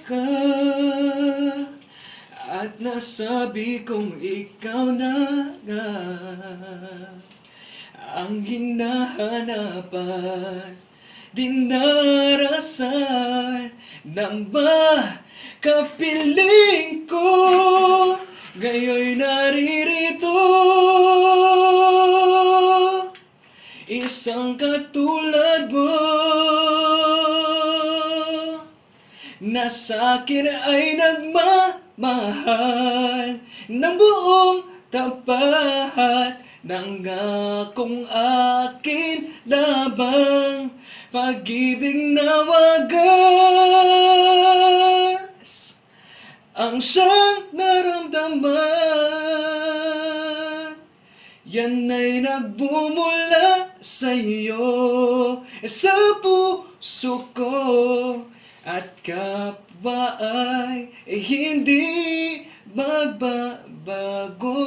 ka at nasabi kong ikaw na nga ang hinahanapan, dinarasan ng makapiling ko. Ngayon'y naririto, isang katulad mo na sa'kin ay nagmamahal ng buong tapat, nangakong akin lamang pag-ibig na wagas ang siyang naramdaman. Yan ay nagbumula sa'yo, sa puso ko, at kapwa ay hindi magbabago.